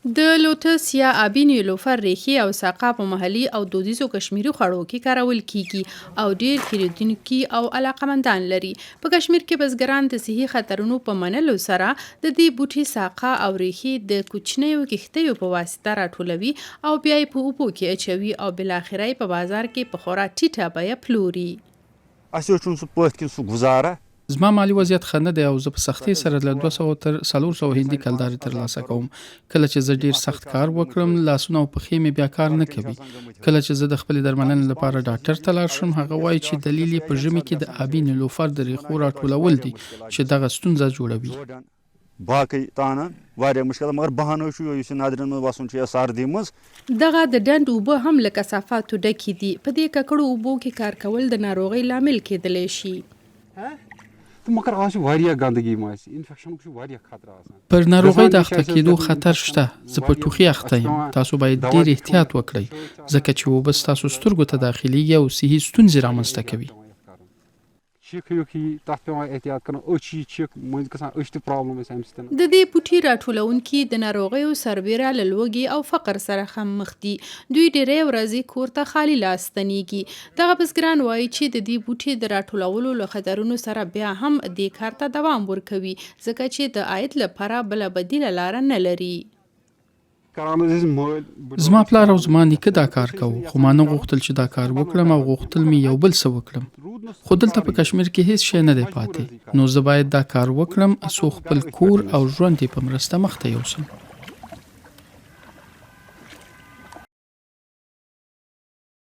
د لوټس یا آبي نیلوفر ریښې او ساقه په محلي او دودیزو کشمیري خوړو کې کارول کیږي او ډیر خریدونکي او علاقمندان لري. په کشمیر کې بزګران د صحي خطرونو په منلو سره د دې بوټي ساقه او ریښې د کوچنیو کښتیو په واسطه راټولوي او بیا یې په اوبو کې اچوي او بالاخره یې په بازار کې په خورا ټیټه بیه پلوري. اسې چون سو پات کې سو گزاره زما مالی وضعیت ښه نه دی او زه په سختۍ سره له 200 تر 400 هندي کلدارې ترلاسه کوم. کله چې زه ډیر سخت کار وکړم لاسونه او پښې مې بیا کار نه کوي. کله چې زه د خپلې درملنې لپاره ډاکټر ته لاړ شم هغه وایي چې دلیل یې په ژمي کې د آبي نیلوفر د ریښو راټولول دي چې دغه ستونزه جوړوي. باقي تانا واریاہ مشکل مگر بہانو شو یس نادرن مز وسون چھ سردی مز دغه د ډنډ اوبه هم له کثافاتو ډکې دي. په دې ککړو اوبو کې کار کول د ناروغۍ لامل کېدلی شي. مگر آج واریاہ گندگی ما انفیکشن کو واریاہ خطر آسان پر ناروغۍ د اخته کېدو خطر شته. زه په ټوخي اخته یم. تاسو باید ډیر احتیاط وکړئ ځکه چې اوبه ستاسو سترګو ته داخليږي او صحي ستونزې رامنځته کوي. د دې بوټي راټولونکي د ناروغیو سربیره له لوږې او فقر سره هم مخ دي. دوی ډیری ورځې کور ته خالي لاس ستنیږي. دغه بزګران وایي چې د دې بوټي د راټولولو له خطرونو سره بیا هم دې کار ته دوام ورکوي ځکه چې د عاید لپاره بله بدیله لاره نه لري. زما پلار او زما نیکه دا کار کوي خو ما نه غوښتل چې دا کار وکړم او غوښتل مې یو بل څه وکړم. خو دلته په کشمیر کې هیڅ شی نه دی پاتې نو زه باید دا کار وکړم څو خپل کور او ژوند یې په مرسته مخ ته یوسم.